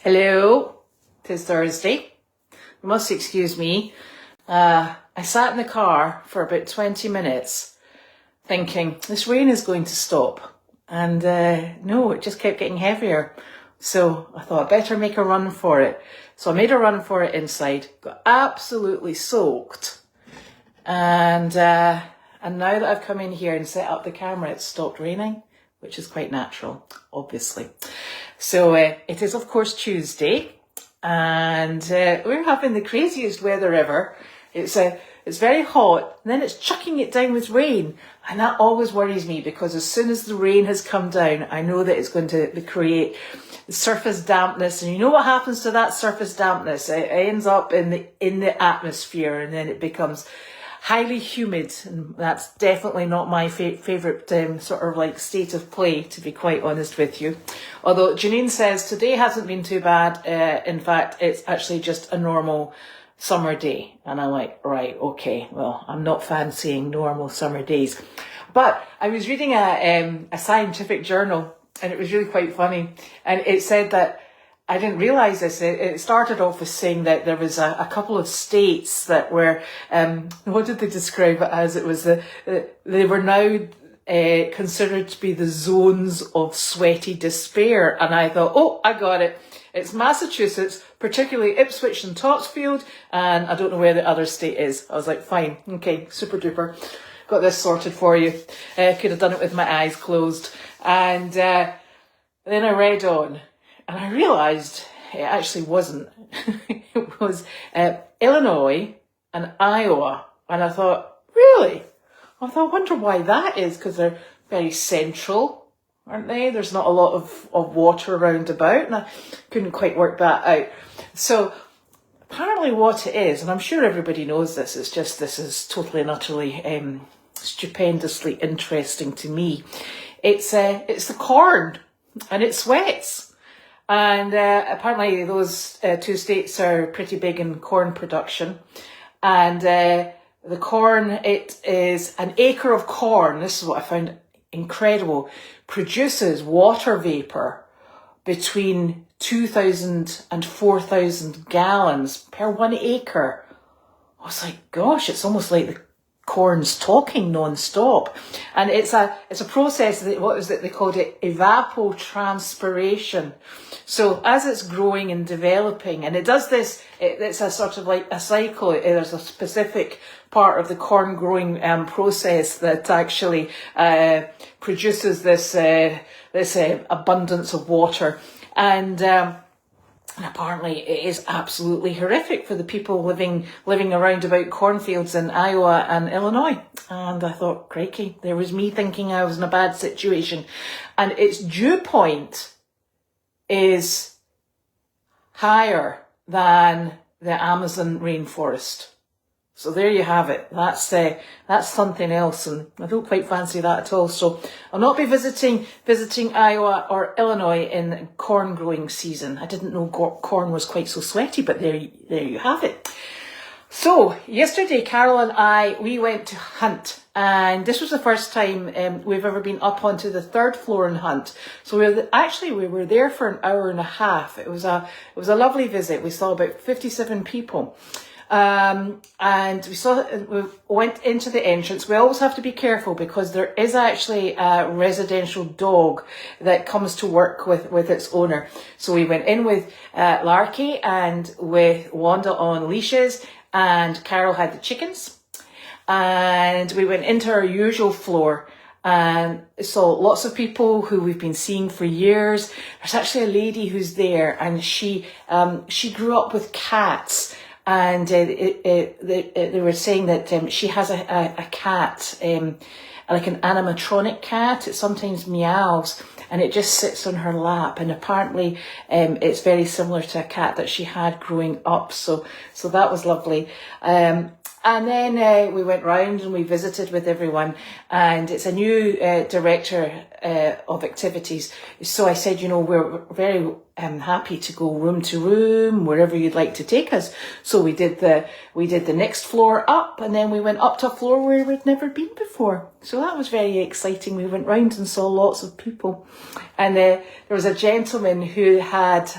Hello, 'tis Thursday. You must excuse me. I sat in the car for about 20 minutes thinking this rain is going to stop. And no, it just kept getting heavier. So I thought I'd better make a run for it. So I made a run for it inside, got absolutely soaked. And now that I've come in here and set up the camera, it's stopped raining, which is quite natural, obviously. So it is, of course, Tuesday, and we're having the craziest weather ever. It's very hot, and then it's chucking it down with rain, and that always worries me because as soon as the rain has come down, I know that it's going to create surface dampness, and you know what happens to that surface dampness? It ends up in the atmosphere, and then it becomes highly humid, and that's definitely not my favourite sort of like state of play, to be quite honest with you. Although Janine says today hasn't been too bad. In fact, it's actually just a normal summer day. And I'm like, right, okay, well, I'm not fancying normal summer days. But I was reading a scientific journal, and it was really quite funny. And it said that, I didn't realise this, it started off with saying that there was a couple of states that were, what did they describe it as? It was they were now considered to be the zones of sweaty despair. And I thought, oh, I got it. It's Massachusetts, particularly Ipswich and Topsfield, and I don't know where the other state is. I was like, fine, okay, super duper. Got this sorted for you. Could have done it with my eyes closed. And then I read on. And I realised it actually wasn't. It was Illinois and Iowa. And I thought, really? I thought, I wonder why that is, because they're very central, aren't they? There's not a lot of water around about, and I couldn't quite work that out. So apparently what it is, and I'm sure everybody knows this, it's just this is totally and utterly stupendously interesting to me. It's the corn, and it sweats. And apparently those two states are pretty big in corn production. And the corn, it is an acre of corn, this is what I found incredible, produces water vapour between 2,000 and 4,000 gallons per 1 acre. I was like, gosh, it's almost like the corn's talking non-stop. And it's a process that, what was it, they called it evapotranspiration. So as it's growing and developing, and it does this, it's a sort of like a cycle. There's a specific part of the corn growing process that actually produces this abundance of water. And apparently it is absolutely horrific for the people living around about cornfields in Iowa and Illinois. And I thought, crikey, there was me thinking I was in a bad situation. And its dew point is higher than the Amazon rainforest. So there you have it. That's something else, and I don't quite fancy that at all. So I'll not be visiting Iowa or Illinois in corn growing season. I didn't know corn was quite so sweaty, but there you have it. So yesterday, Carol and I, we went to hunt, and this was the first time we've ever been up onto the 3rd floor and hunt. So we were there for an hour and a half. It was a lovely visit. We saw about 57 people. And we went into the entrance. We always have to be careful because there is actually a residential dog that comes to work with its owner. So we went in with Larky and with Wanda on leashes, and Carol had the chickens. And we went into our usual floor and saw lots of people who we've been seeing for years. There's actually a lady who's there, and she grew up with cats. And they were saying that she has a cat, like an animatronic cat. It sometimes meows, and it just sits on her lap. And apparently it's very similar to a cat that she had growing up. So that was lovely. And then we went round and we visited with everyone, and it's a new director of activities. So I said, you know, we're very happy to go room to room, wherever you'd like to take us. So we did the next floor up, and then we went up to a floor where we'd never been before. So that was very exciting. We went round and saw lots of people, and there was a gentleman who had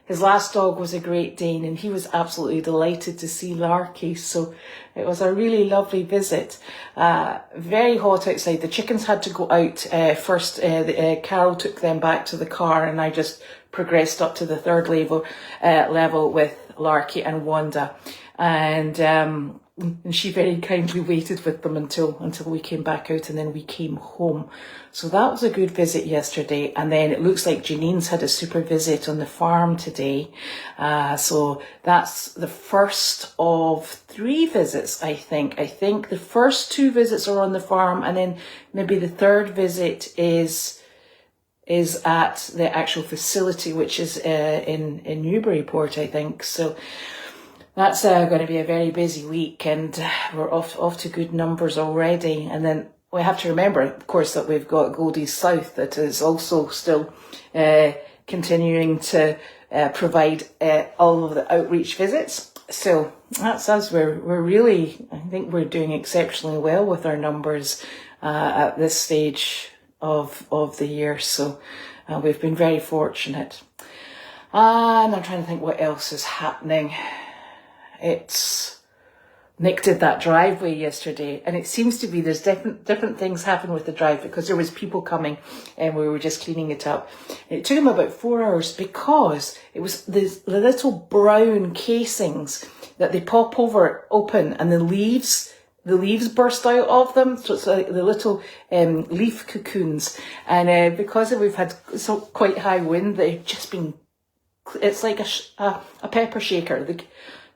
his last dog was a Great Dane, and he was absolutely delighted to see Larky. So it was a really lovely visit. Very hot outside. The chickens had to go out first. Carol took them back to the car, and I just progressed up to the third level with Larky and Wanda. And she very kindly waited with them until we came back out, and then we came home. So that was a good visit yesterday. And then it looks like Janine's had a super visit on the farm today. So that's the first of 3 visits, I think. I think the first 2 visits are on the farm, and then maybe the third visit is at the actual facility, which is in Newburyport, I think. So that's going to be a very busy week, and we're off to good numbers already. And then we have to remember, of course, that we've got Goldy South that is also still continuing to provide all of the outreach visits. So that's us. We're really, I think we're doing exceptionally well with our numbers at this stage of the year. So we've been very fortunate. And I'm trying to think what else is happening. Nick did that driveway yesterday, and it seems to be there's different things happen with the drive, because there was people coming and we were just cleaning it up. It took him about 4 hours because it was the little brown casings that they pop open, and the leaves burst out of them. So it's like the little leaf cocoons, and because we've had quite high wind, they've just been. It's like a pepper shaker.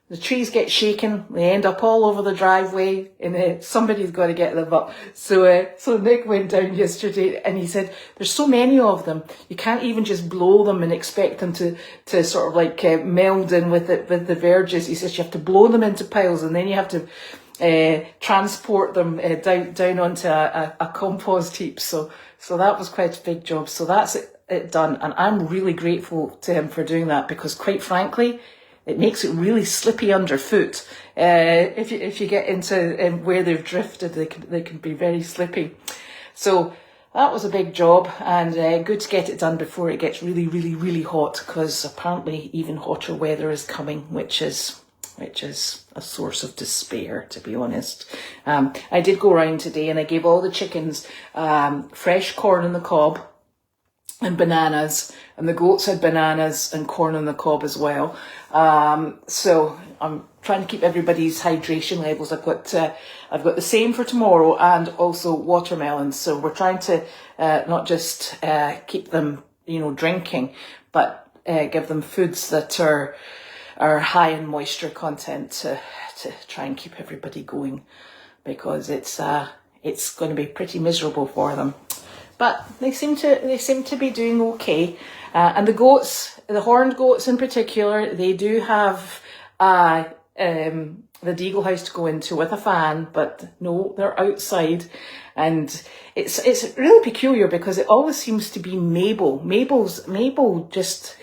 The trees get shaken, they end up all over the driveway, and somebody's got to get them up. So Nick went down yesterday, and he said, there's so many of them, you can't even just blow them and expect them to sort of like meld in with the verges. He says you have to blow them into piles, and then you have to transport them down onto a compost heap. So that was quite a big job. So that's it done, and I'm really grateful to him for doing that, because quite frankly, it makes it really slippy underfoot. If you get into where they've drifted, they can be very slippy. So that was a big job, and good to get it done before it gets really, really, really hot, because apparently even hotter weather is coming, which is a source of despair, to be honest. I did go around today, and I gave all the chickens fresh corn on the cob and bananas, and the goats had bananas and corn on the cob as well. So I'm trying to keep everybody's hydration levels. I've got the same for tomorrow, and also watermelons. So we're trying to not just keep them, drinking, but give them foods that are high in moisture content to try and keep everybody going, because it's going to be pretty miserable for them. But they seem to be doing okay. And the goats, the horned goats in particular, they do have the deagle house to go into with a fan, but no, they're outside. And it's really peculiar, because it always seems to be Mabel. Mabel just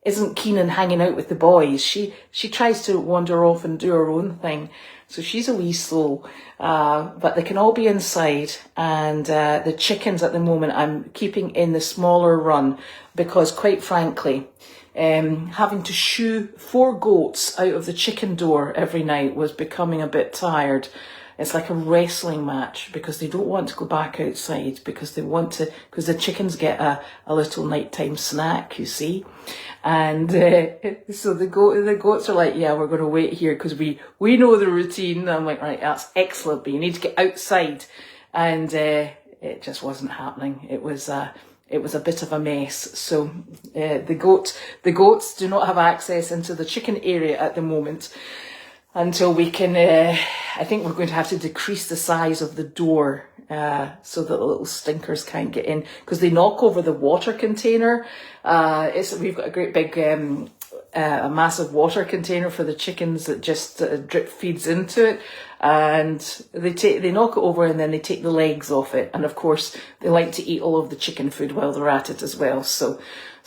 isn't keen on hanging out with the boys. She tries to wander off and do her own thing. So she's a wee slow, but they can all be inside. And the chickens at the moment I'm keeping in the smaller run, because quite frankly, having to shoo 4 goats out of the chicken door every night was becoming a bit tired. It's like a wrestling match, because they don't want to go back outside, because because the chickens get a little nighttime snack, you see. And so the goats are like, yeah, we're going to wait here, because we know the routine. And I'm like, right, that's excellent, but you need to get outside. And it just wasn't happening. It was a bit of a mess. So the goats do not have access into the chicken area at the moment, until we can, I think we're going to have to decrease the size of the door so that the little stinkers can't get in, because they knock over the water container. We've got a great big a massive water container for the chickens that just drip feeds into it, and they knock it over and then they take the legs off it, and of course they like to eat all of the chicken food while they're at it as well. So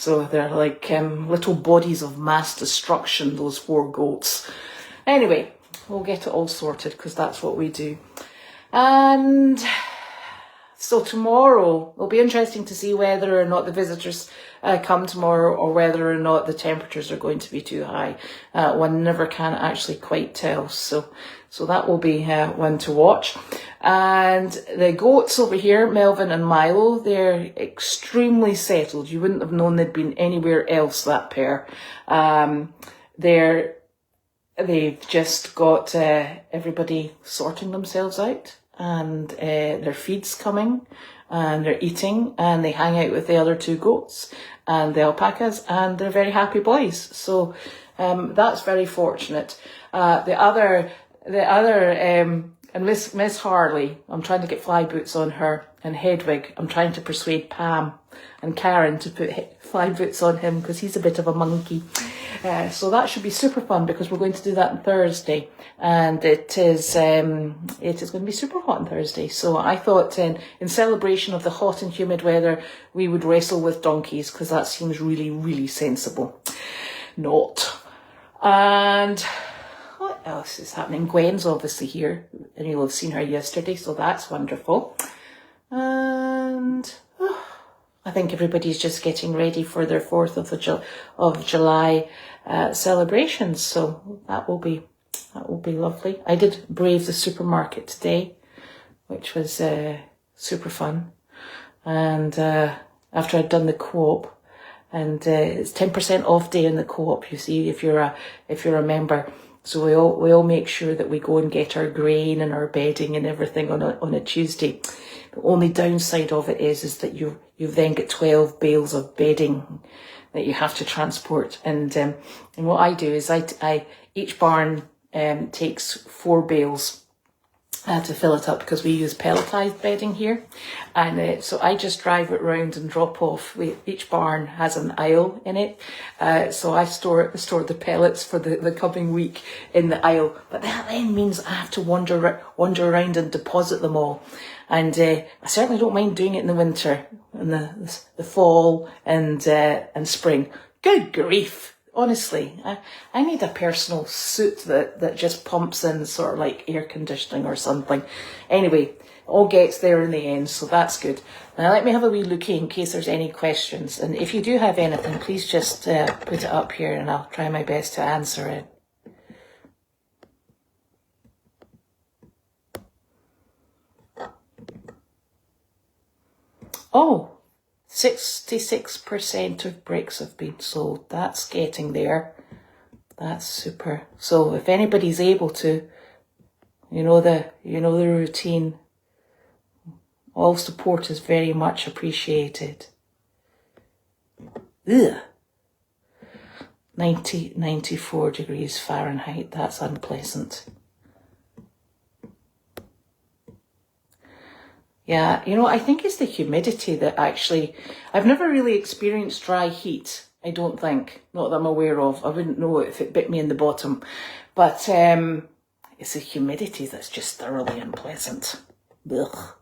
they're like little bodies of mass destruction, those poor goats. Anyway, we'll get it all sorted because that's what we do. And so tomorrow, it'll be interesting to see whether or not the visitors come tomorrow, or whether or not the temperatures are going to be too high. One never can actually quite tell. So that will be one to watch. And the goats over here, Melvin and Milo, they're extremely settled. You wouldn't have known they'd been anywhere else, that pair. They've just got everybody sorting themselves out, and their feed's coming, and they're eating, and they hang out with the other two goats and the alpacas, and they're very happy boys. So that's very fortunate. The other and Miss Harley, I'm trying to get fly boots on her, and Hedwig, I'm trying to persuade Pam and Karen to put fly boots on him because he's a bit of a monkey. So that should be super fun because we're going to do that on Thursday, and it is going to be super hot on Thursday. So I thought in celebration of the hot and humid weather, we would wrestle with donkeys because that seems really, really sensible. Not. And what else is happening? Gwen's obviously here, and you'll have seen her yesterday, so that's wonderful. And I think everybody's just getting ready for their 4th of July celebrations, so that will be lovely. I did brave the supermarket today, which was super fun. And after I'd done the co-op, and it's 10% off day in the co-op. You see, if you're a member. So we all make sure that we go and get our grain and our bedding and everything on a Tuesday. The only downside of it is that you've then got 12 bales of bedding that you have to transport. And what I do is each barn takes 4 bales to fill it up, because we use pelletized bedding here, and so I just drive it round and drop off. Each barn has an aisle in it, so I store the pellets for the coming week in the aisle. But that then means I have to wander around and deposit them all, and I certainly don't mind doing it in the winter, in the fall and spring. Good grief! Honestly, I need a personal suit that just pumps in sort of like air conditioning or something. Anyway, all gets there in the end, so that's good. Now let me have a wee lookie in case there's any questions. And if you do have anything, please just put it up here and I'll try my best to answer it. Oh! 66% of bricks have been sold. That's getting there. That's super. So if anybody's able to, you know the routine. All support is very much appreciated. Ugh. 94 degrees Fahrenheit. That's unpleasant. Yeah, I think it's the humidity that actually, I've never really experienced dry heat, I don't think. Not that I'm aware of. I wouldn't know if it bit me in the bottom. But it's the humidity that's just thoroughly unpleasant. Ugh.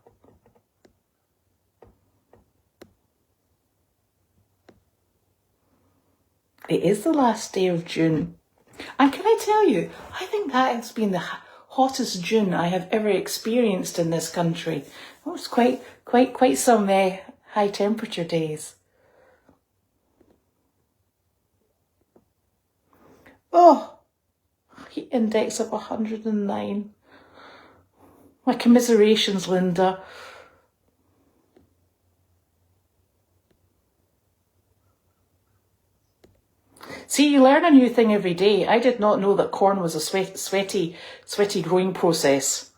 It is the last day of June. And can I tell you, I think that has been the hottest June I have ever experienced in this country. It was quite some high temperature days. Oh, heat index of 109. My commiserations, Linda. See, you learn a new thing every day. I did not know that corn was a sweaty growing process.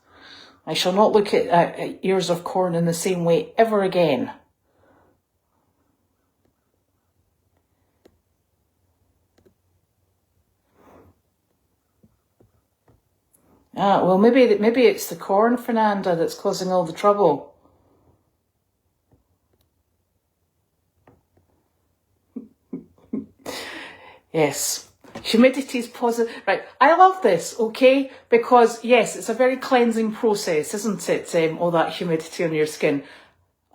I shall not look at ears of corn in the same way ever again. Ah, well, maybe it's the corn, Fernanda, that's causing all the trouble. Yes. Humidity is positive. Right, I love this, okay? Because, yes, it's a very cleansing process, isn't it? All that humidity on your skin.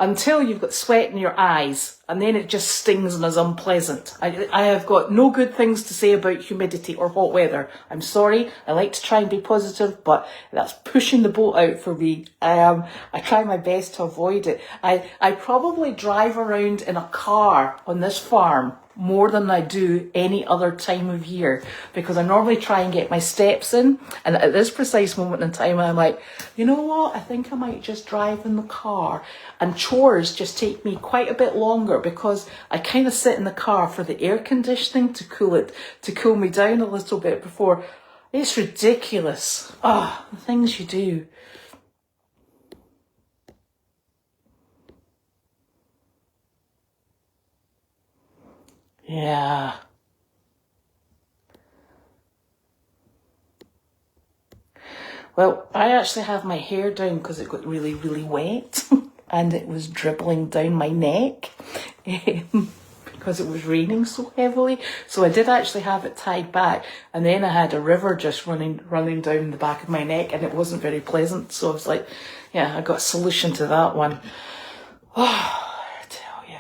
Until you've got sweat in your eyes, and then it just stings and is unpleasant. I have got no good things to say about humidity or hot weather. I'm sorry. I like to try and be positive, but that's pushing the boat out for me. I try my best to avoid it. I probably drive around in a car on this farm more than I do any other time of year, because I normally try and get my steps in, and at this precise moment in time I'm like, you know what, I think I might just drive in the car. And chores just take me quite a bit longer because I kind of sit in the car for the air conditioning to cool me down a little bit before. It's ridiculous. The things you do. Yeah. Well, I actually have my hair down because it got really, really wet and it was dribbling down my neck because it was raining so heavily. So I did actually have it tied back, and then I had a river just running down the back of my neck, and it wasn't very pleasant. So I was like, yeah, I got a solution to that one. I tell you.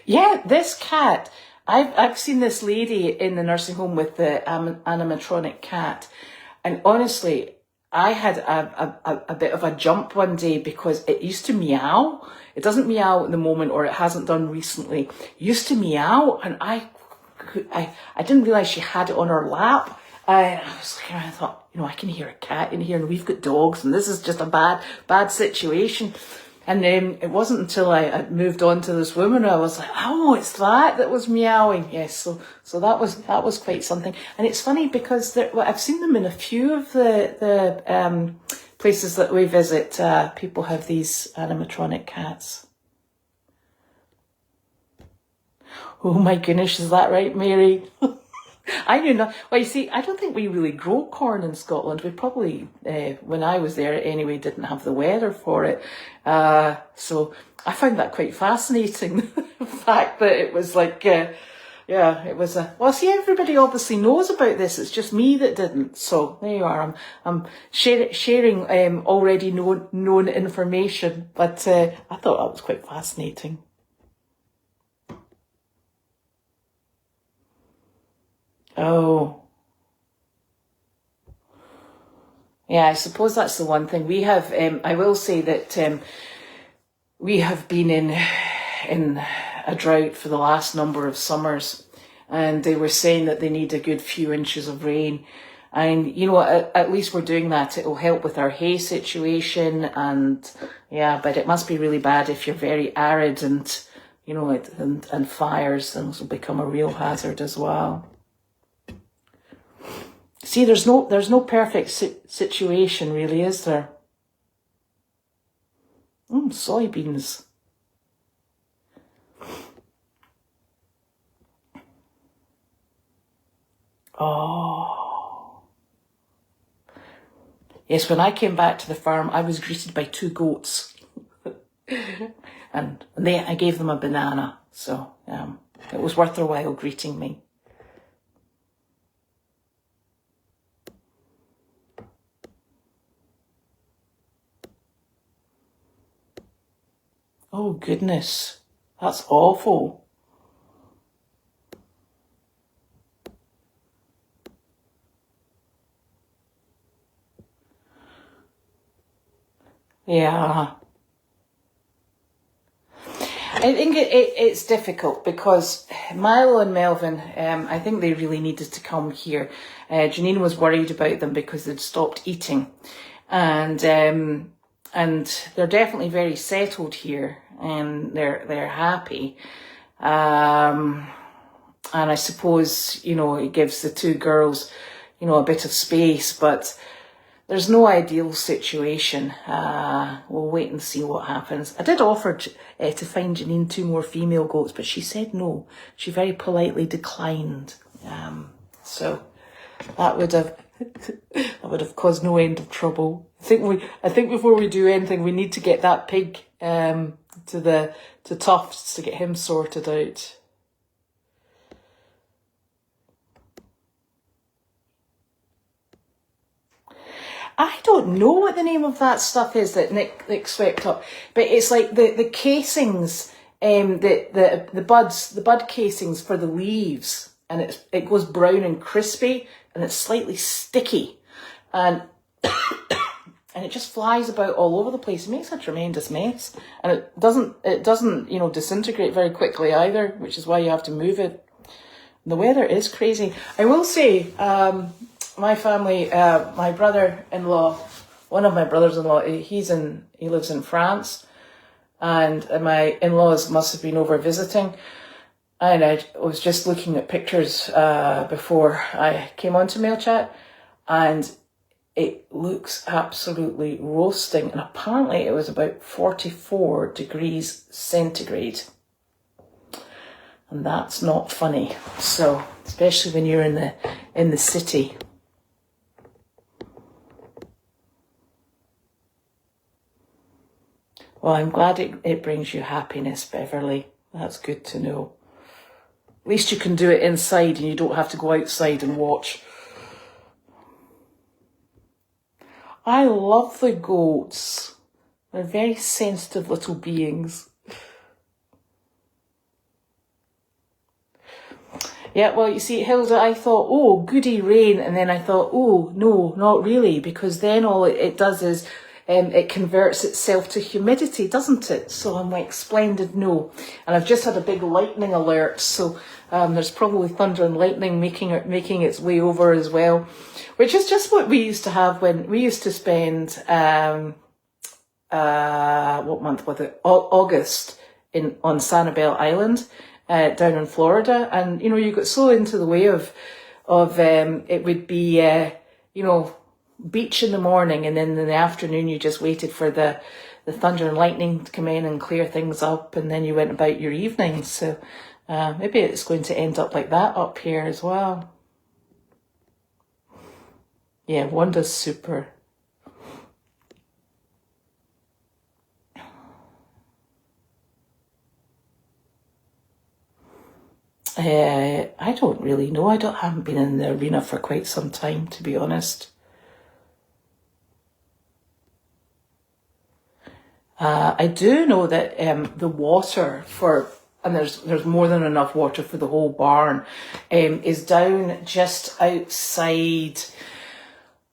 Yeah, this cat, I've seen this lady in the nursing home with the animatronic cat, and honestly, I had a bit of a jump one day because it used to meow. It doesn't meow at the moment, or it hasn't done recently. It used to meow, and I didn't realise she had it on her lap. I was like, I thought, you know, I can hear a cat in here, and we've got dogs, and this is just a bad situation. And then it wasn't until I moved on to this woman, I was like, oh, it's that was meowing. Yes, so that was quite something. And it's funny because I've seen them in a few of the places that we visit. People have these animatronic cats. Oh my goodness, is that right, Mary? I knew not. Well, you see, I don't think we really grow corn in Scotland. We probably, when I was there anyway, didn't have the weather for it. So I found that quite fascinating. The fact that it was like, yeah, it was well, see, everybody obviously knows about this. It's just me that didn't. So there you are. I'm sharing already known information, but I thought that was quite fascinating. Oh, yeah, I suppose that's the one thing we have. I will say that we have been in a drought for the last number of summers, and they were saying that they need a good few inches of rain. And, you know, at least we're doing that. It will help with our hay situation, and yeah, but it must be really bad if you're very arid and, you know, and fires, things will become a real hazard as well. See, there's no perfect situation, really, is there? Soybeans. Oh. Yes, when I came back to the farm, I was greeted by 2 goats. and I gave them a banana, so it was worth their while greeting me. Oh, goodness. That's awful. Yeah. I think it's difficult because Milo and Melvin, I think they really needed to come here. Janine was worried about them because they'd stopped eating. And they're definitely very settled here, and they're happy. And I suppose, you know, it gives the 2 girls, you know, a bit of space, but there's no ideal situation. We'll wait and see what happens. I did offer to find Janine 2 more female goats, but she said no. She very politely declined. So that would have That would have caused no end of trouble. I think before we do anything, we need to get that pig to Tufts to get him sorted out. I don't know what the name of that stuff is that Nick swept up, but it's like the casings, the bud casings for the leaves, and it goes brown and crispy, and it's slightly sticky, and and it just flies about all over the place. It makes a tremendous mess, and it doesn't disintegrate very quickly either, which is why you have to move it. The weather is crazy. I will say, my family, my brother-in-law, one of my brothers-in-law, he lives in France, and my in-laws must have been over visiting, and I was just looking at pictures before I came onto Mail Chat, and it looks absolutely roasting, and apparently it was about 44 degrees centigrade. And that's not funny. So, especially when you're in the city. Well, I'm glad it brings you happiness, Beverly. That's good to know. At least you can do it inside and you don't have to go outside and watch. I love the goats. They're very sensitive little beings. Yeah, well, you see, Hilda, I thought, oh, goody rain. And then I thought, oh, no, not really. Because then all it does is it converts itself to humidity, doesn't it? So I'm like, splendid, no. And I've just had a big lightning alert. So there's probably thunder and lightning making its way over as well. Which is just what we used to have when we used to spend, what month was it? August on Sanibel Island. Down in Florida, and you got so into the way of it would be beach in the morning, and then in the afternoon you just waited for the thunder and lightning to come in and clear things up, and then you went about your evening. So maybe it's going to end up like that up here as well. Yeah, Wanda's super. I don't really know. I haven't been in the arena for quite some time, to be honest. I do know that the water and there's more than enough water for the whole barn, is down just outside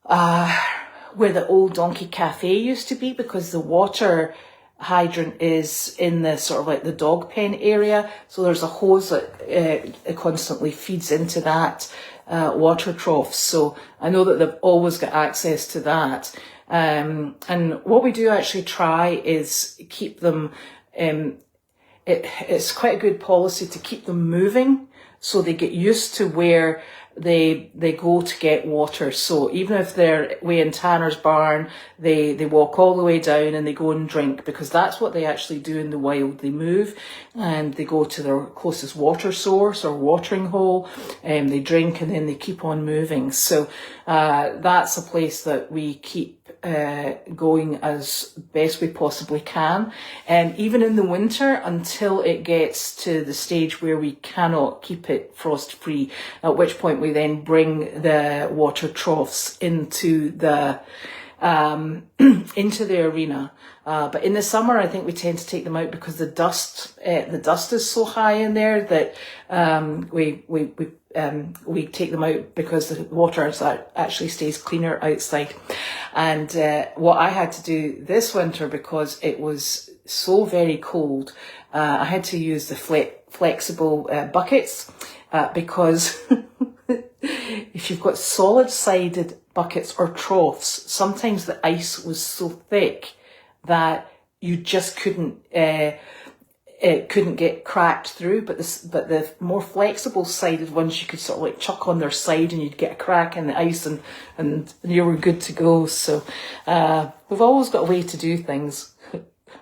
where the old Donkey Cafe used to be, because the water hydrant is in the sort of like the dog pen area, so there's a hose that it constantly feeds into that water trough. So I know that they've always got access to that, and what we do actually try is keep them. It's quite a good policy to keep them moving, so they get used to where they go to get water. So even if they're way in Tanner's barn, they walk all the way down and they go and drink, because that's what they actually do in the wild. They move and they go to their closest water source or watering hole, and they drink and then they keep on moving. So that's a place that we keep going as best we possibly can, and even in the winter until it gets to the stage where we cannot keep it frost free, at which point we then bring the water troughs into the arena. But in the summer, I think we tend to take them out because the dust is so high in there that we take them out because the water actually stays cleaner outside. And what I had to do this winter, because it was so very cold, I had to use the flexible buckets, because if you've got solid-sided buckets or troughs, sometimes the ice was so thick that you just couldn't get cracked through. But the more flexible sided ones, you could sort of like chuck on their side and you'd get a crack in the ice, and you were good to go. So we've always got a way to do things.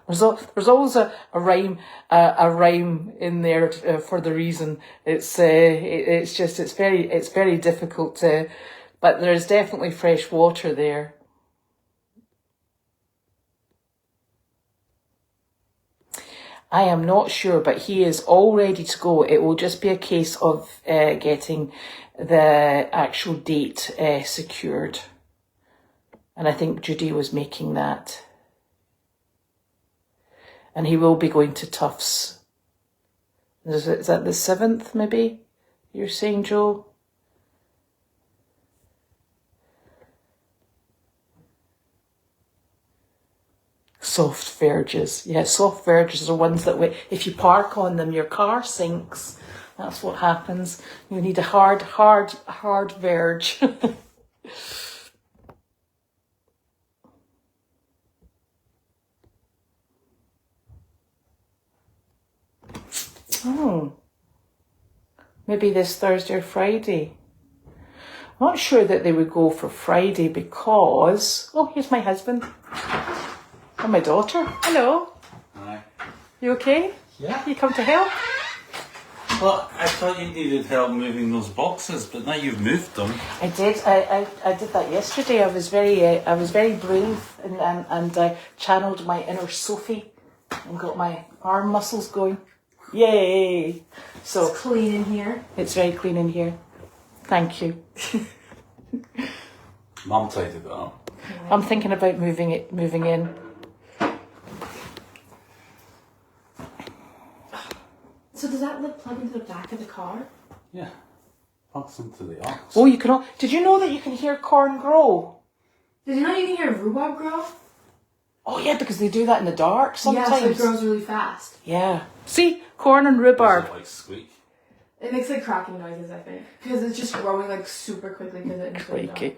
There's always a rhyme in there for the reason. It's very difficult But there's definitely fresh water there. I am not sure, but he is all ready to go. It will just be a case of getting the actual date secured. And I think Judy was making that. And he will be going to Tufts. Is that the 7th, maybe? You're saying, Joe? Soft verges. Yeah, soft verges are ones that, if you park on them, your car sinks. That's what happens. You need a hard verge. Oh, maybe this Thursday or Friday. I'm not sure that they would go for Friday because... Oh, here's my husband. And my daughter. Hello. Hi. You okay? Yeah. You come to help? Well, I thought you needed help moving those boxes, but now you've moved them. I did. I did that yesterday. I was very brave and I channeled my inner Sophie and got my arm muscles going. Yay! So it's clean in here. It's very clean in here. Thank you. Mum tidied it up. I'm thinking about moving in. So does that plug into the back of the car? Yeah. Plugs into the aux. Oh, you can. Did you know that you can hear corn grow? Did you know you can hear rhubarb grow? Oh yeah, because they do that in the dark sometimes. Yeah, so it grows really fast. Yeah. See, corn and rhubarb. Does it like squeak? It makes like cracking noises, I think, because it's just growing like super quickly because it's really dark.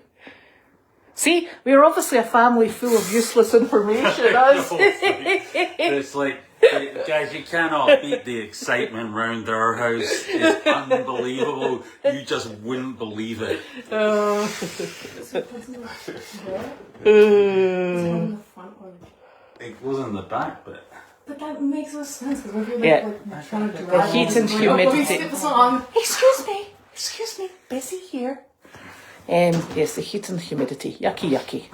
See, we are obviously a family full of useless information. Us. It's like, guys, you cannot beat the excitement round our house. It's unbelievable. You just wouldn't believe it. So it puts in the front or It goes in the back, but that makes no sense because we're like trying to drive. The heat and humidity. Let me skip the song. Excuse me, busy here. Yes, the heat and humidity. Yucky.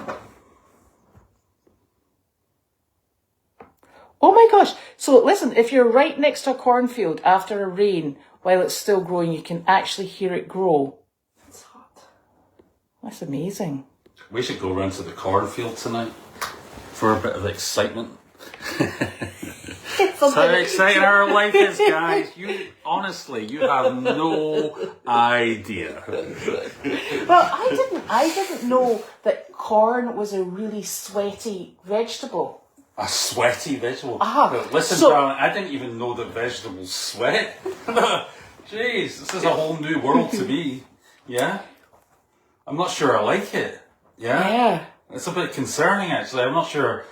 Oh my gosh. So listen, if you're right next to a cornfield after a rain, while it's still growing, you can actually hear it grow. It's hot. That's amazing. we should go round to the cornfield tonight for a bit of excitement. So exciting our life is, guys. You honestly, you have no idea. Well, I didn't know that corn was a really sweaty vegetable. A sweaty vegetable. Ah, listen, darling, I didn't even know that vegetables sweat. Jeez, this is a whole new world to me. Yeah? I'm not sure I like it. Yeah? It's a bit concerning, actually. I'm not sure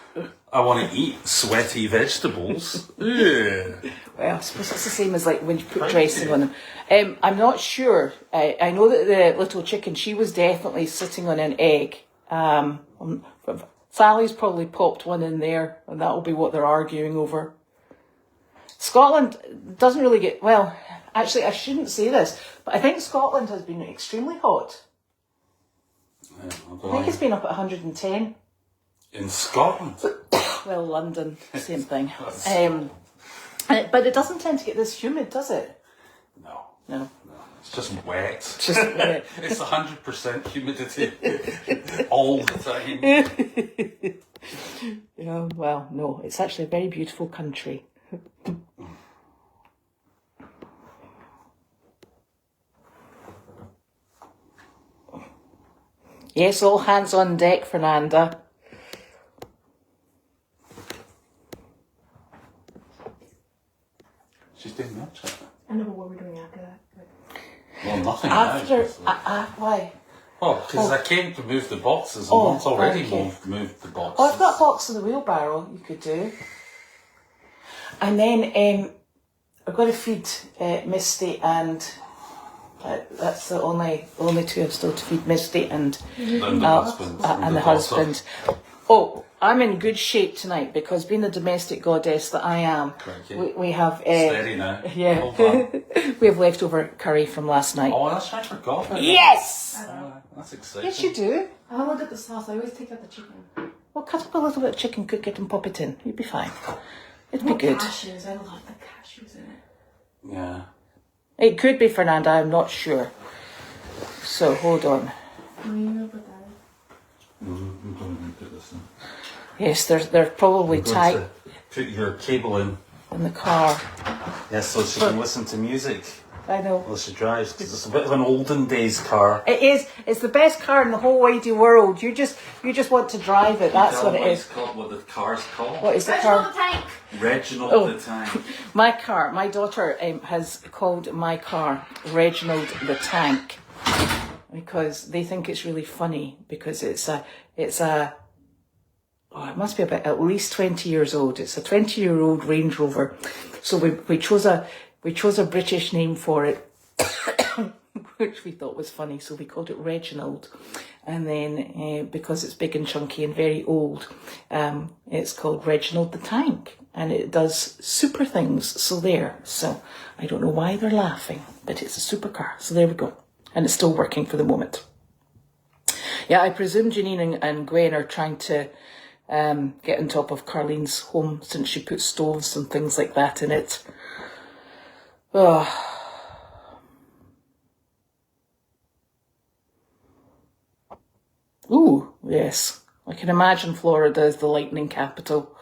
I want to eat sweaty vegetables. Well, I suppose it's the same as like when you put dressing on them. I'm not sure. I know that the little chicken, she was definitely sitting on an egg. Sally's probably popped one in there, and that'll be what they're arguing over. Scotland doesn't really get... Well, actually, I shouldn't say this, but I think Scotland has been extremely hot. I think it's been up at 110. In Scotland? Well, London, same thing. But it doesn't tend to get this humid, does it? No. It's just wet. Just wet. It's 100% humidity all the time. Yeah, well, no, it's actually a very beautiful country. Yes, all hands on deck, Fernanda. She's doing much of it. I know, but what are we doing after that? Well, nothing After, now. why? Oh, because I came to move the boxes and Mom's already moved the boxes. Oh, I've got a box in the wheelbarrow you could do. And then I've got to feed Misty and that's the only two I've still to feed, Misty and the husband. and the husband. Oh, I'm in good shape tonight because being the domestic goddess that I am, we have... Steady now. Yeah. We have leftover curry from last night. Oh, that's right, I forgot about Yes! that's exciting. Yes, you do. I don't look at the sauce. I always take out the chicken. Well, cut up a little bit of chicken, cook it and pop it in. You'll be fine. It'll be good. Cashews. I love the cashews in it. Yeah. It could be Fernanda, I'm not sure. So, hold on. No, you know put that in. I'm going to put this in. Yes, they're probably tight Put your cable in Yes, so she can listen to music I know. while she drives, because it's a bit of an olden days car. It is. It's the best car in the whole wide world. You just want to drive it. That's what it is. What the car's called? What is the Reginald car? the Tank. Reginald the Tank. My car. My daughter has called my car Reginald the Tank because they think it's really funny because it must be about at least 20 years old. It's a 20-year-old Range Rover. So we chose a British name for it, which we thought was funny. So we called it Reginald. And then because it's big and chunky and very old, it's called Reginald the Tank. And it does super things. So there. So I don't know why they're laughing, but it's a super car. So there we go. And it's still working for the moment. Yeah, I presume Janine and Gwen are trying to get on top of Carlene's home since she put stoves and things like that in it. Oh. Ooh, yes. I can imagine Florida is the lightning capital.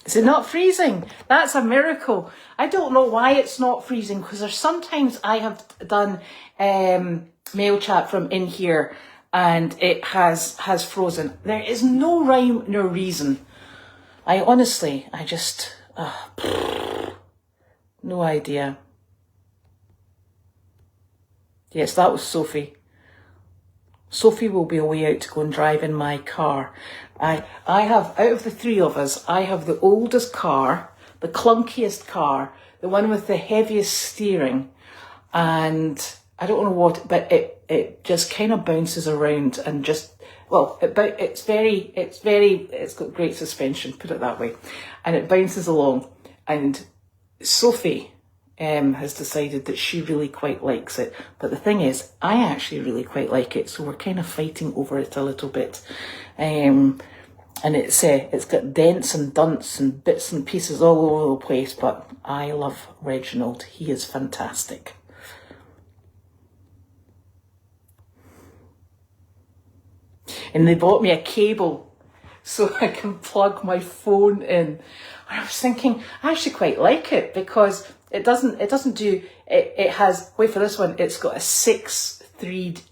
Is it not freezing? That's a miracle. I don't know why it's not freezing because there's sometimes I have done mail chat from in here and it has frozen. There is no rhyme nor reason. I just no idea. Yes, that was Sophie. Sophie will be away out to go and drive in my car. I have, out of the three of us, I have the oldest car, the clunkiest car, the one with the heaviest steering, and I don't know what, but it just kind of bounces around and just, well, it's got great suspension, put it that way, and it bounces along. And Sophie has decided that she really quite likes it. But the thing is, I actually really quite like it. So we're kind of fighting over it a little bit. And it's got dents and dunts and bits and pieces all over the place. But I love Reginald. He is fantastic. And they bought me a cable so I can plug my phone in. And I was thinking, I actually quite like it because it has, wait for this one, it's got a 6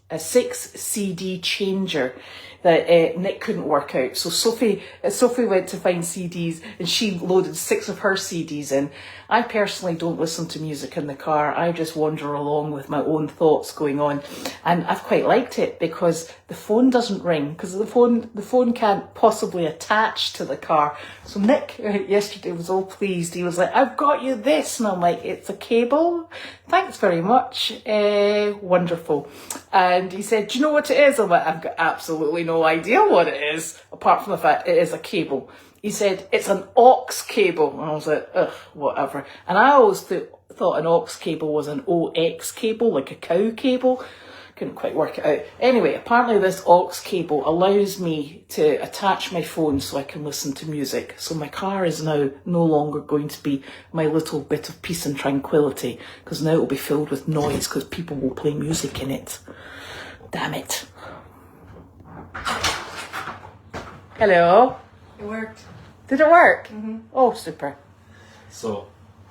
CD changer that Nick couldn't work out. So Sophie went to find CDs and she loaded 6 of her CDs in. I personally don't listen to music in the car. I just wander along with my own thoughts going on. And I've quite liked it because the phone doesn't ring because the phone can't possibly attach to the car. So Nick yesterday was all pleased. He was like, I've got you this. And I'm like, it's a cable? Thanks very much. Wonderful. And he said, do you know what it is? I'm like, I've got absolutely no idea what it is, apart from the fact it is a cable. He said, it's an aux cable. And I was like, ugh, whatever. And I always thought an aux cable was an OX cable, like a cow cable. Couldn't quite work it out. Anyway, apparently this aux cable allows me to attach my phone so I can listen to music. So my car is now no longer going to be my little bit of peace and tranquility, because now it will be filled with noise because people will play music in it. Damn it. Hello. It worked. Did it work? Mm-hmm. Oh, super. So,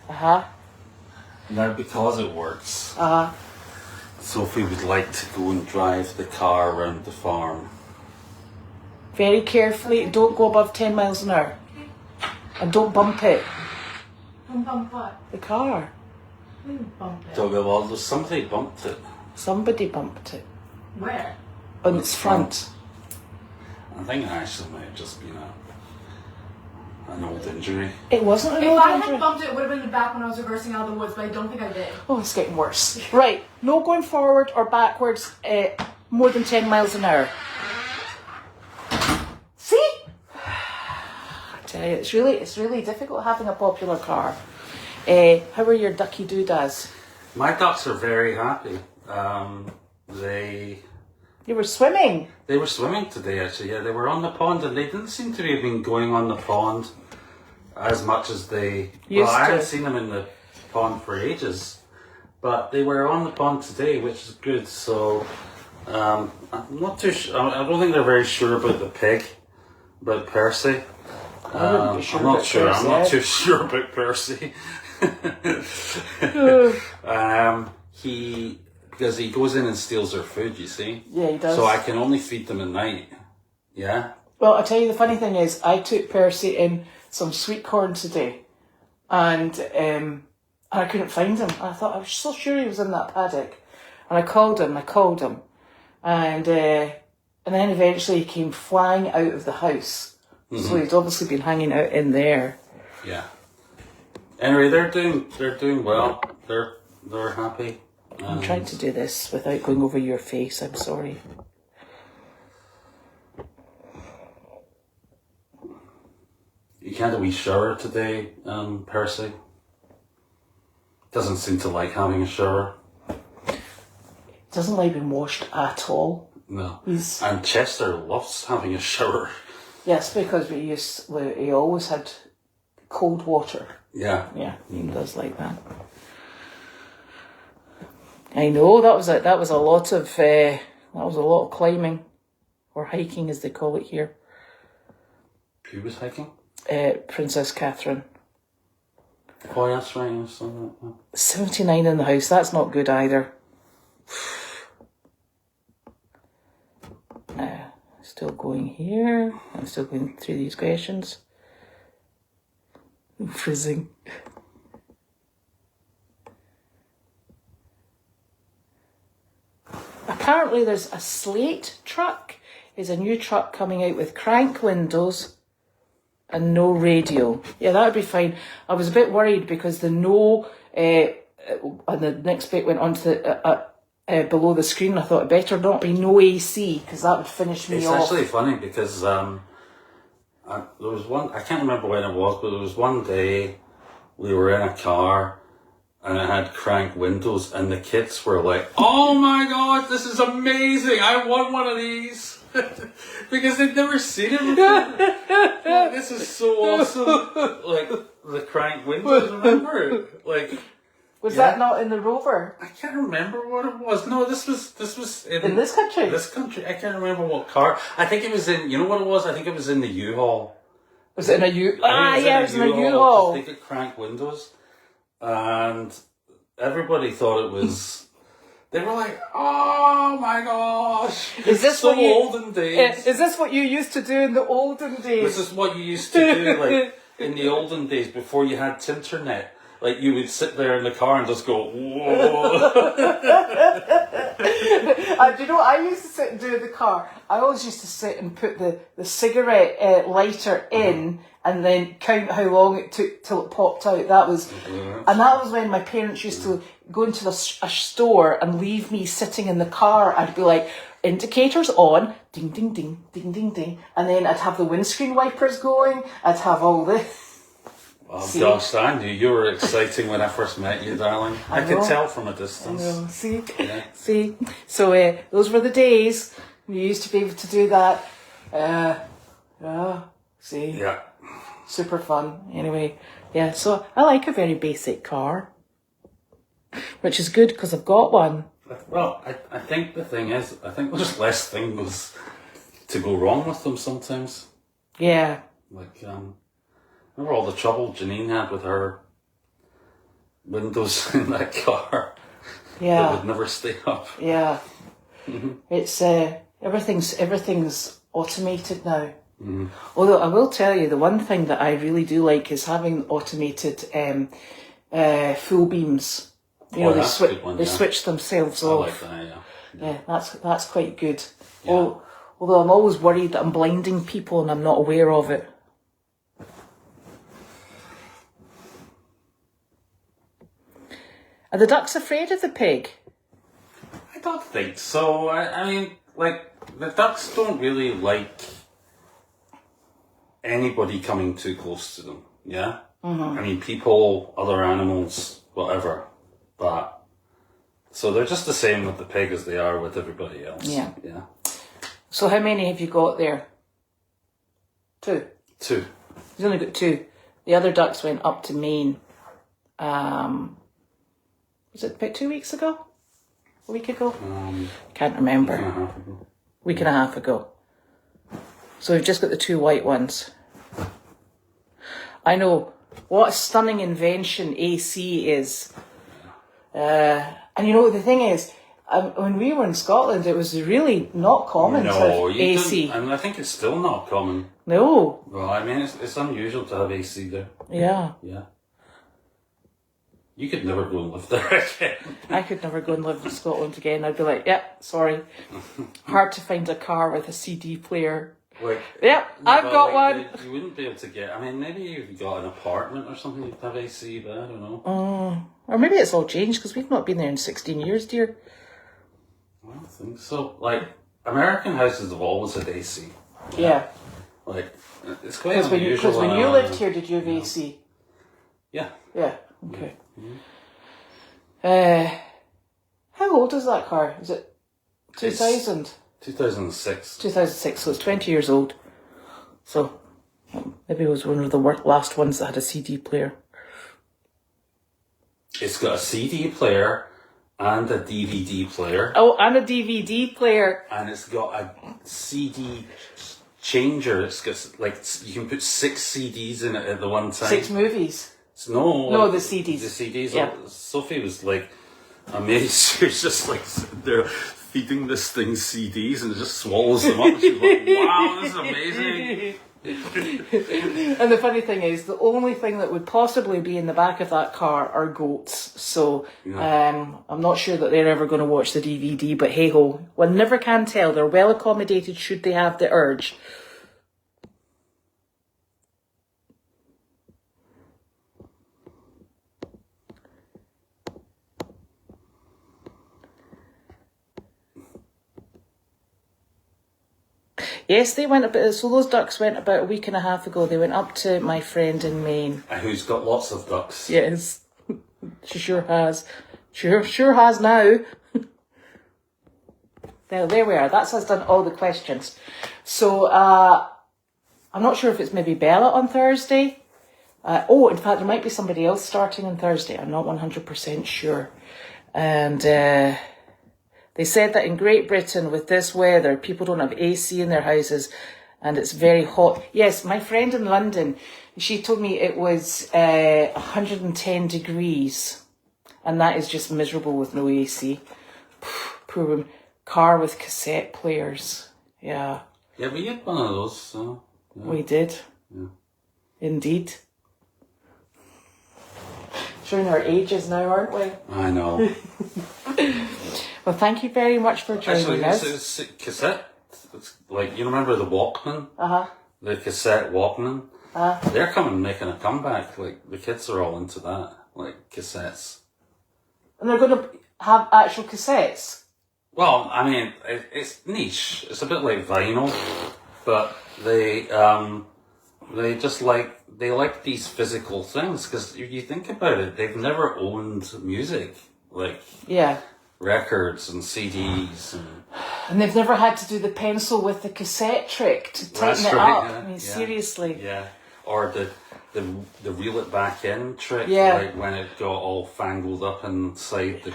now because it works, Uh-huh. Sophie would like to go and drive the car around the farm. Very carefully. Don't go above 10 miles an hour. And don't bump it. Bump what? The car. Bump it. So, well, somebody bumped it. Somebody bumped it. Where? On its front. I think it actually might have just been an old injury. It wasn't an If old I injury. had bumped it, it would have been the back when I was reversing out of the woods, but I don't think I did. Oh, it's getting worse. Right, no going forward or backwards more than 10 miles an hour. See? I tell you, it's really difficult having a popular car. How are your ducky doodads? My ducks are very happy. You were swimming. They were swimming today, actually. Yeah, they were on the pond, and they didn't seem to have been going on the pond as much as they Used I to. hadn't seen them in the pond for ages, but they were on the pond today, which is good. So I'm not too. I don't think they're very sure about the pig, about Percy. I wouldn't be sure I'm not about sure. Percy, I'm not eh? too sure about Percy. Because he goes in and steals their food, you see. Yeah, he does. So I can only feed them at night. Yeah. Well, I'll tell you the funny thing is, I took Percy in some sweet corn today, and I couldn't find him. I thought, I was so sure he was in that paddock, and I called him, and then eventually he came flying out of the house. So he'd obviously been hanging out in there. Yeah. Anyway, they're doing well. They're happy. I'm trying to do this without going over your face. I'm sorry. You can't have a wee shower today, Percy. Doesn't seem to like having a shower. Doesn't like being washed at all. No. He's And Chester loves having a shower. yes, because he always had cold water. Yeah. Yeah, he does like that. I know that was a lot of climbing, or hiking as they call it here. Who was hiking? Princess Catherine. Oh, that's right. I saw that. 79 in the house. That's not good either. Still going here. I'm still going through these questions. I'm frizzing. Apparently there's a slate truck. Is a new truck coming out with crank windows and no radio. Yeah, that would be fine. I was a bit worried because the no, and the next bit went on to the, below the screen. I thought it better not be no AC because that would finish me It's off. actually funny because there was one, I can't remember when it was, but there was one day we were in a car and it had crank windows and the kids were like, oh my god, this is amazing, I want one of these. Because they'd never seen it before. This is so awesome. Like, the crank windows, remember? Like, Was yeah. that not in the Rover? I can't remember what it was. No, this was In this country? This country. I can't remember what car. I think it was in, you know what it was? I think it was in the U-Haul. Was it in a U? I think Yeah, it was in a U-Haul. I think it crank windows. And everybody thought it was, they were like, oh my gosh. Is this so what you, olden days. Is this what you used to do in the olden days? This is what you used to do, like, in the olden days before you had Tinternet. Like, you would sit there in the car and just go, whoa. Do you know what I used to sit and do in the car? I always used to sit and put the cigarette lighter in and then count how long it took till it popped out. That was, and that was when my parents used to go into a store and leave me sitting in the car. I'd be like, indicators on, ding, ding, ding, ding, ding, ding. And then I'd have the windscreen wipers going. I'd have all this. Oh gosh, I knew you were exciting when I first met you, darling. I could tell from a distance. See? Yeah. See? So those were the days we used to be able to do that. See? Yeah. Super fun. Anyway, yeah, so I like a very basic car. Which is good because I've got one. Well, I think the thing is, I think there's less things to go wrong with them sometimes. Yeah. Like, remember all the trouble Janine had with her windows in that car? Yeah. That would never stay up. Yeah. It's everything's automated now. Although I will tell you, the one thing that I really do like is having automated full beams You know, that's a good one, they yeah. switch themselves I off. like that, yeah. Yeah, that's quite good. Yeah. Although I'm always worried that I'm blinding people and I'm not aware of it. Are the ducks afraid of the pig? I don't think so. I mean, like, the ducks don't really like anybody coming too close to them, yeah? I mean, people, other animals, whatever. But, so they're just the same with the pig as they are with everybody else. Yeah. Yeah. So how many have you got there? 2. 2. He's only got 2. The other ducks went up to Maine. Was it about 2 weeks ago? A week ago? Can't remember. Week and a half ago. So we've just got the 2 white ones. I know. What a stunning invention AC is. And you know, the thing is, when we were in Scotland, it was really not common to have AC. I mean, I think it's still not common. No. Well, I mean, it's unusual to have AC there. Yeah. Yeah. You could never go and live there again. I could never go and live in Scotland again. I'd be like, sorry. Hard to find a car with a CD player. Like, I've got one. You wouldn't be able to get. I mean, maybe if you got an apartment or something, you'd have AC, but I don't know. Or maybe it's all changed because we've not been there in 16 years, dear. I don't think so. Like, American houses have always had AC. Yeah. Like, it's quite unusual. Because when you lived here, did you have AC? Yeah. Yeah. Okay. How old is that car? Is it 2000? 2006. 2006, so it's 20 years old. So maybe it was one of the last ones that had a CD player. It's got a CD player and a DVD player. Oh, and a DVD player. And it's got a CD changer. It's got, like, you can put 6 CDs in it at the one time. 6 movies. No, the CDs. The CDs. Yeah. Sophie was like amazed. She was just like sitting there feeding this thing CDs and it just swallows them up. She's like, wow, this is amazing. And the funny thing is, the only thing that would possibly be in the back of that car are goats. So I'm not sure that they're ever going to watch the DVD, but hey ho, one never can tell. They're well accommodated should they have the urge. Yes, they went so those ducks went about a week and a half ago. They went up to my friend in Maine. Who's got lots of ducks. Yes, she sure has. Sure has now. Now, there we are. That's us done all the questions. So, I'm not sure if it's maybe Bella on Thursday. In fact, there might be somebody else starting on Thursday. I'm not 100% sure. And they said that in Great Britain, with this weather, people don't have AC in their houses and it's very hot. Yes, my friend in London, she told me it was 110 degrees. And that is just miserable with no AC. Poor woman. Car with cassette players. Yeah. Yeah, we had one of those, so... Yeah. We did. Yeah. Indeed. Showing our ages now, aren't we? I know. Well, thank you very much for joining us. It's cassette. It's like, you remember the Walkman? Uh-huh. The cassette Walkman? They're coming, making a comeback. Like, the kids are all into that. Like, cassettes. And they're going to have actual cassettes? Well, I mean, it's niche. It's a bit like vinyl, but they just like, they like these physical things, because if you think about it, they've never owned music, like records and CDs. And they've never had to do the pencil with the cassette trick to tighten it up. Yeah, I mean, seriously. Yeah, or the reel it back in trick, like when it got all fangled up inside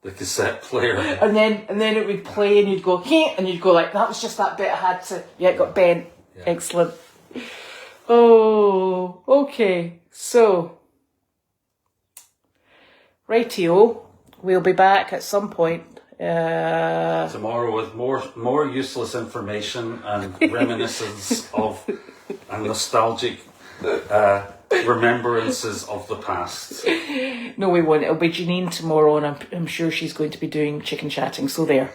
the cassette player. And then it would play and you'd go, hey, and you'd go like, that was just that bit I had to, it got bent. Yeah. Excellent. Oh, okay. So, rightio, we'll be back at some point. Tomorrow with more useless information and reminiscence of a nostalgic remembrances of the past. No, we won't. It'll be Janine tomorrow, and I'm sure she's going to be doing chicken chatting. So there.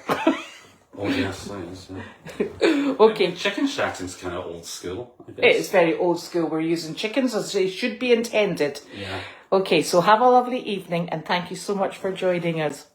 Oh yes, yeah. Okay. Chicken chatting's kind of old school, I guess. It's very old school. We're using chickens as they should be intended. Yeah. Okay, so have a lovely evening, and thank you so much for joining us.